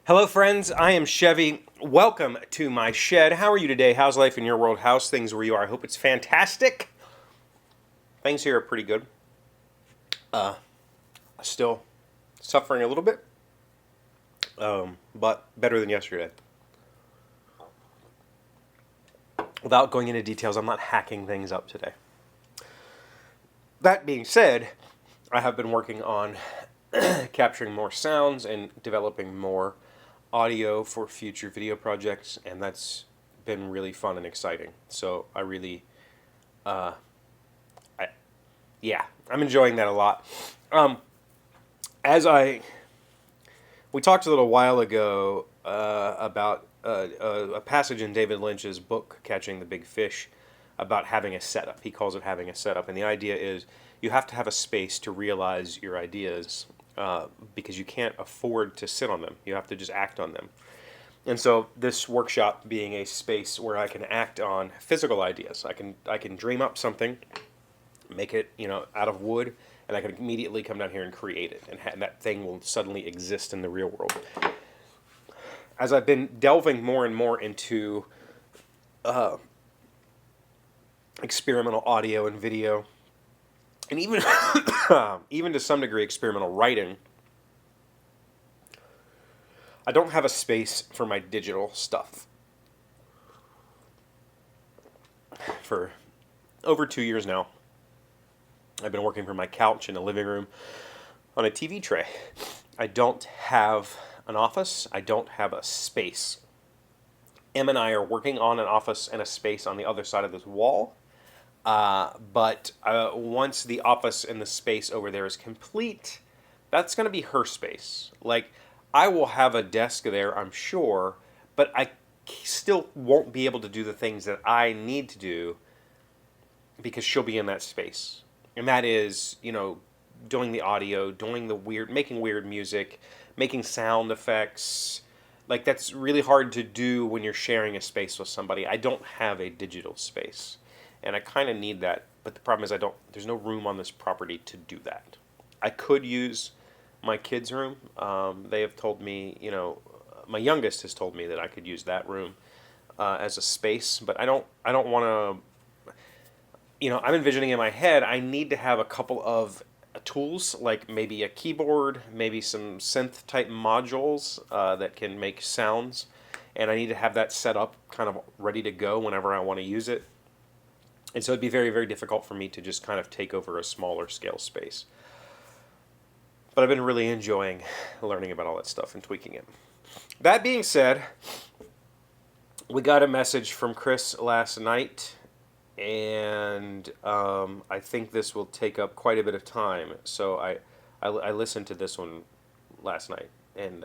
Hello, friends. I am Chevee. Welcome to my shed. How are you today? How's life in your world? How's things where you are? I hope it's fantastic. Things here are pretty good. Still suffering a little bit, but better than yesterday. Without going into details, I'm not hacking things up today. That being said, I have been working on capturing more sounds and developing more audio for future video projects, and that's been really fun and exciting. So I really, I'm enjoying that a lot. As I, we talked a little while ago about a passage in David Lynch's book, Catching the Big Fish, about having a setup. He calls it having a setup, and the idea is you have to have a space to realize your ideas because you can't afford to sit on them. You have to just act on them. And so this workshop being a space where I can act on physical ideas. I can dream up something, make it out of wood, and I can immediately come down here and create it, and that thing will suddenly exist in the real world. As I've been delving more and more into experimental audio and video, and even even to some degree experimental writing, I don't have a space for my digital stuff. For over 2 years now, I've been working from my couch in the living room on a TV tray. I don't have an office. I don't have a space. Em and I are working on an office and a space on the other side of this wall. But once the office and the space over there is complete, that's going to be her space. Like, I will have a desk there, I'm sure, but I still won't be able to do the things that I need to do because she'll be in that space. And that is, doing the audio, doing the making weird music, making sound effects. Like, that's really hard to do when you're sharing a space with somebody. I don't have a digital space, and I kind of need that. But the problem is there's no room on this property to do that. I could use my kids' room. They have told me, my youngest has told me that I could use that room as a space, but I don't want to. I'm envisioning in my head, I need to have a couple of tools, like maybe a keyboard, maybe some synth type modules that can make sounds, and I need to have that set up kind of ready to go whenever I want to use it. And so it'd be very, very difficult for me to just kind of take over a smaller scale space. But I've been really enjoying learning about all that stuff and tweaking it. That being said, we got a message from Chris last night, and I think this will take up quite a bit of time. So I listened to this one last night, and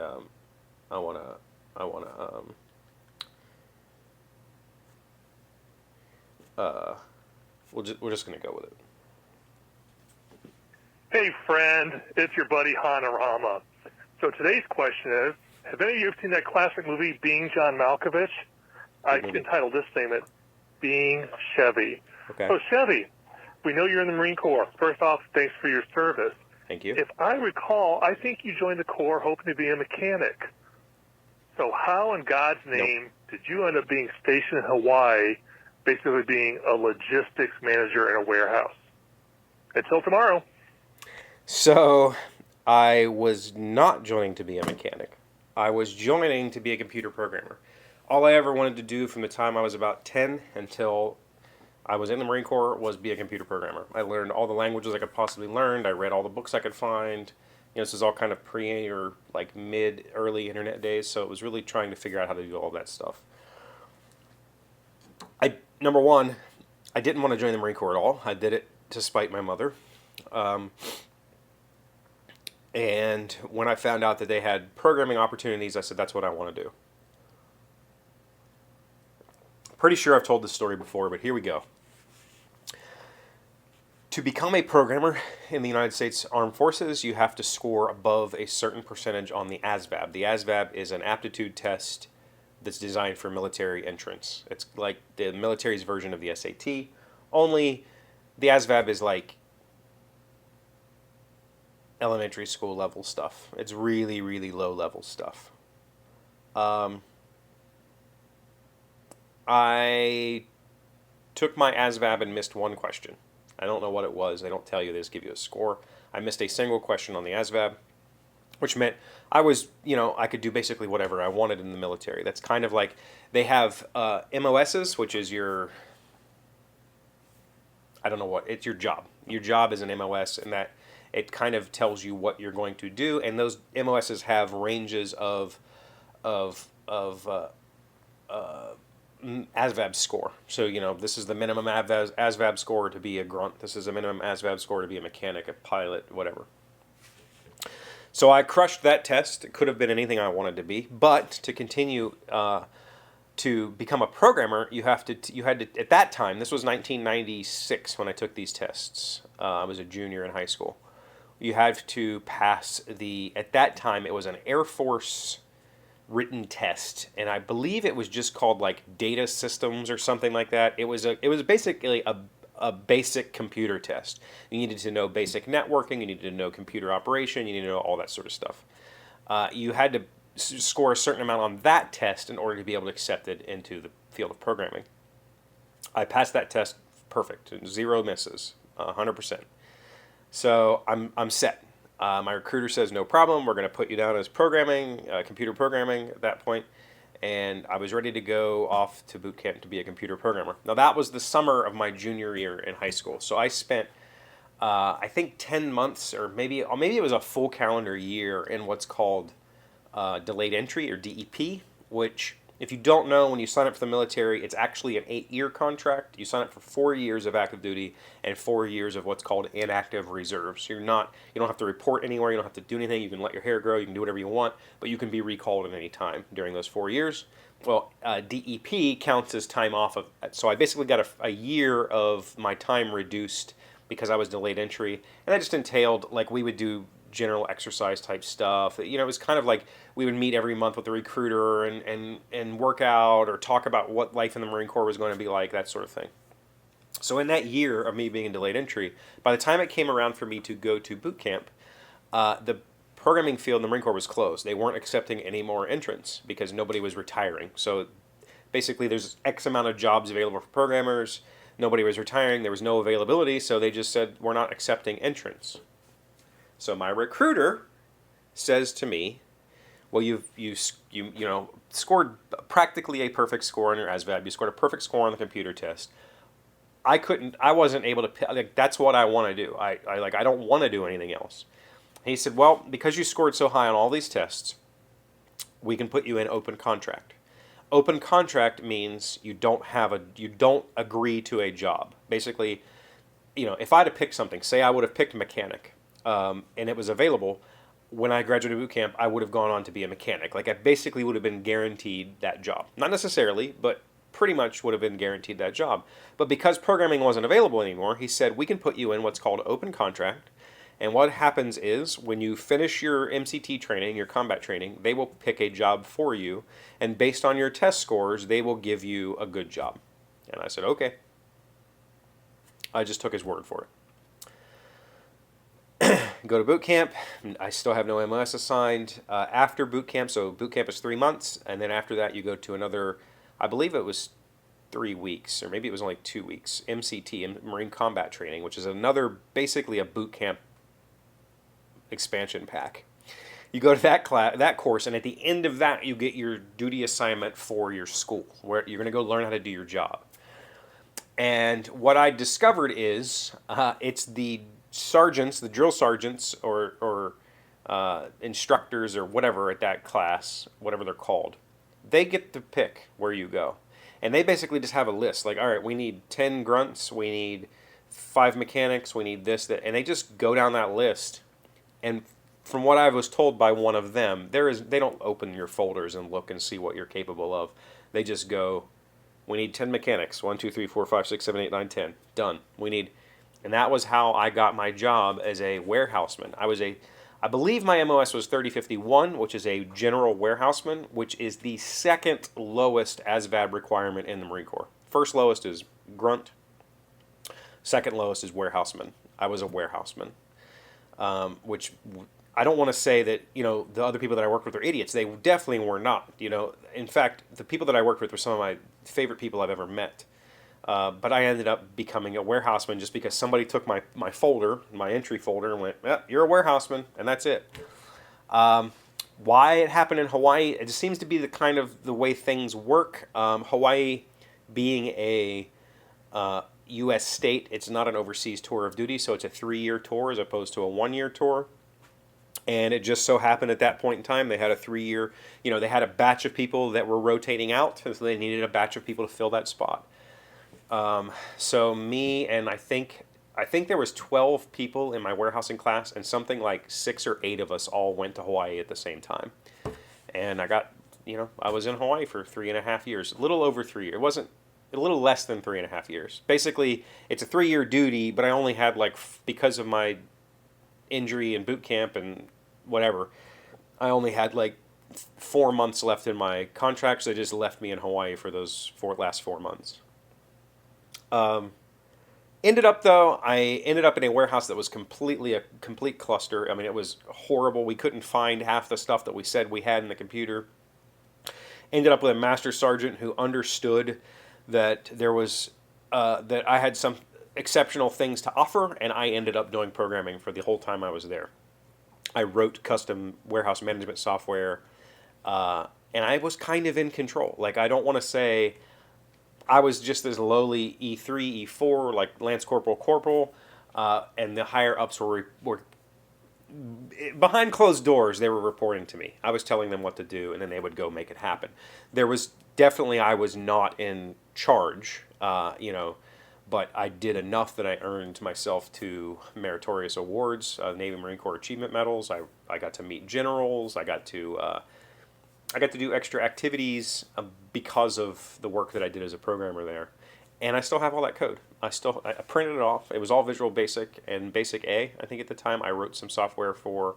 we're just gonna go with it. Hey friend, it's your buddy Hanorama. So today's question is, have any of you seen that classic movie Being John Malkovich? I entitled this statement, Being Chevee. Okay. So Chevee, we know you're in the Marine Corps. First off, thanks for your service. Thank you. If I recall, I think you joined the Corps hoping to be a mechanic. So how in God's name did you end up being stationed in Hawaii, basically being a logistics manager in a warehouse? Until tomorrow. So, I was not joining to be a mechanic. I was joining to be a computer programmer. All I ever wanted to do from the time I was about 10 until I was in the Marine Corps was be a computer programmer. I learned all the languages I could possibly learn. I read all the books I could find. This is all kind of pre or like early internet days, so it was really trying to figure out how to do all that stuff. Number one, I didn't want to join the Marine Corps at all. I did it to spite my mother. And when I found out that they had programming opportunities, I said, that's what I want to do. Pretty sure I've told this story before, but here we go. To become a programmer in the United States Armed Forces, you have to score above a certain percentage on the ASVAB. The ASVAB is an aptitude test that's designed for military entrance. It's like the military's version of the SAT, only the ASVAB is like elementary school level stuff. It's really, really low level stuff. I took my ASVAB and missed one question. I don't know what it was. They don't tell you. They just give you a score. I missed a single question on the ASVAB, which meant I was, I could do basically whatever I wanted in the military. That's kind of like they have MOSs, which is I don't know what, it's your job. Your job is an MOS, and that it kind of tells you what you're going to do. And those MOSs have ranges of ASVAB score. So, this is the minimum ASVAB score to be a grunt. This is a minimum ASVAB score to be a mechanic, a pilot, whatever. So I crushed that test. It could have been anything I wanted to be. But to continue to become a programmer, you had to, at that time, this was 1996 when I took these tests. I was a junior in high school. You had to pass at that time, it was an Air Force written test, and I believe it was just called like data systems or something like that. It was basically a basic computer test. You needed to know basic networking, you needed to know computer operation, you needed to know all that sort of stuff. You had to score a certain amount on that test in order to be able to accept it into the field of programming. I passed that test perfect, 0 misses, 100%. So I'm set. My recruiter says, no problem, we're going to put you down as programming, computer programming at that point. And I was ready to go off to boot camp to be a computer programmer. Now, that was the summer of my junior year in high school. So I spent, I think, 10 months, or maybe it was a full calendar year in what's called delayed entry, or DEP, which, if you don't know, when you sign up for the military, it's actually an 8-year contract. You sign up for 4 years of active duty and 4 years of what's called inactive reserve. So you don't have to report anywhere, you don't have to do anything, you can let your hair grow, you can do whatever you want, but you can be recalled at any time during those 4 years. Well, DEP counts as time off of, so I basically got a year of my time reduced because I was delayed entry, and that just entailed, like, we would do general exercise type stuff. It was kind of like we would meet every month with the recruiter and work out or talk about what life in the Marine Corps was going to be like, that sort of thing. So in that year of me being in delayed entry, by the time it came around for me to go to boot camp, the programming field in the Marine Corps was closed. They weren't accepting any more entrants because nobody was retiring. So basically there's X amount of jobs available for programmers. Nobody was retiring. There was no availability, so they just said, we're not accepting entrants. So my recruiter says to me, well, you scored practically a perfect score on your ASVAB. You scored a perfect score on the computer test. I wasn't able to, like, that's what I want to do. I don't want to do anything else. He said, well, because you scored so high on all these tests, we can put you in open contract. Open contract means you don't agree to a job. Basically, if I had to pick something, say I would have picked mechanic, and it was available, when I graduated boot camp, I would have gone on to be a mechanic. Like, I basically would have been guaranteed that job. Not necessarily, but pretty much would have been guaranteed that job. But because programming wasn't available anymore, he said, we can put you in what's called open contract. And what happens is, when you finish your MCT training, your combat training, they will pick a job for you. And based on your test scores, they will give you a good job. And I said, okay. I just took his word for it. Go to boot camp. I still have no MOS assigned. After boot camp, so boot camp is 3 months, and then after that you go to another, I believe it was 3 weeks, or maybe it was only 2 weeks, MCT, Marine Combat Training, which is basically a boot camp expansion pack. You go to that course, and at the end of that, you get your duty assignment for your school, where you're going to go learn how to do your job. And what I discovered is it's the sergeants, the drill sergeants, or instructors or whatever at that class, whatever they're called, they get to pick where you go. And they basically just have a list, like, all right, we need 10 grunts, we need 5 mechanics, we need this, that, and they just go down that list. And from what I was told by one of them, they don't open your folders and look and see what you're capable of. They just go, we need 10 mechanics, 1, 2, 3, 4, 5, 6, 7, 8, 9, 10, done. And that was how I got my job as a warehouseman. I believe my MOS was 3051, which is a general warehouseman, which is the second lowest ASVAB requirement in the Marine Corps. First lowest is grunt. Second lowest is warehouseman. I was a warehouseman, which I don't want to say that, the other people that I worked with are idiots. They definitely were not. In fact, the people that I worked with were some of my favorite people I've ever met. But I ended up becoming a warehouseman just because somebody took my folder, my entry folder, and went, you're a warehouseman, and that's it. Why it happened in Hawaii, it just seems to be the kind of the way things work. Hawaii being a U.S. state, it's not an overseas tour of duty, so it's a 3-year tour as opposed to a 1-year tour. And it just so happened at that point in time, they had a 3-year, they had a batch of people that were rotating out, and so they needed a batch of people to fill that spot. So me and I think there was 12 people in my warehousing class, and something like 6 or 8 of us all went to Hawaii at the same time. And I got, I was in Hawaii for 3.5 years, a little over 3 years. It wasn't, a little less than 3.5 years. Basically, it's a 3-year duty, but I only had because of my injury and boot camp and whatever, I only had 4 months left in my contract, so they just left me in Hawaii for those last 4 months. I ended up in a warehouse that was a complete cluster. I mean, it was horrible. We couldn't find half the stuff that we said we had in the computer. Ended up with a master sergeant who understood that there was that I had some exceptional things to offer, and I ended up doing programming for the whole time I was there. I wrote custom warehouse management software, and I was kind of in control. I don't want to say I was just as lowly E3, E4, like Lance Corporal, and the higher ups were behind closed doors. They were reporting to me. I was telling them what to do, and then they would go make it happen. There was definitely, I was not in charge, but I did enough that I earned myself 2 meritorious awards, Navy Marine Corps Achievement Medals. I got to meet generals. I got to do extra activities because of the work that I did as a programmer there. And I still have all that code. I printed it off. It was all Visual Basic and Basic A. I think at the time I wrote some software for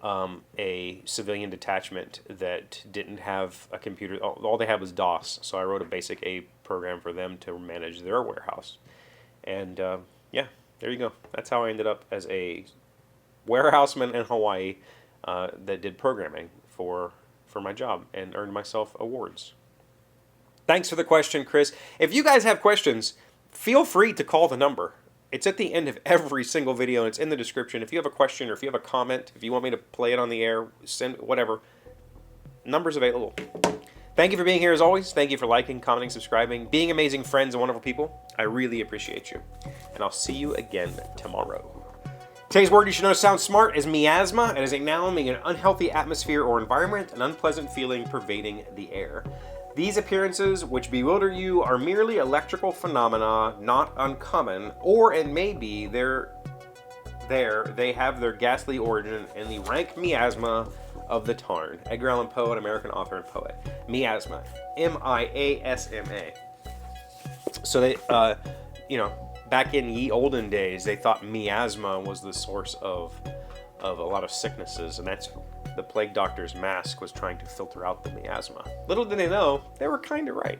a civilian detachment that didn't have a computer. All they had was DOS. So I wrote a Basic A program for them to manage their warehouse. And there you go. That's how I ended up as a warehouseman in Hawaii that did programming for my job and earned myself awards. Thanks for the question, Chris. If you guys have questions, feel free to call the number. It's at the end of every single video, and it's in the description. If you have a question or if you have a comment, if you want me to play it on the air, send whatever, number's available. Thank you for being here as always. Thank you for liking, commenting, subscribing, being amazing friends and wonderful people. I really appreciate you. And I'll see you again tomorrow. Today's word you should know sounds smart is miasma. It is a noun meaning an unhealthy atmosphere or environment, an unpleasant feeling pervading the air. These appearances, which bewilder you, are merely electrical phenomena, not uncommon, or it may be they have their ghastly origin in the rank miasma of the Tarn. Edgar Allan Poe, an American author and poet. Miasma. M-I-A-S-M-A. So they, back in ye olden days, they thought miasma was the source of a lot of sicknesses, and that's the plague doctor's mask was trying to filter out the miasma. Little did they know, they were kind of right.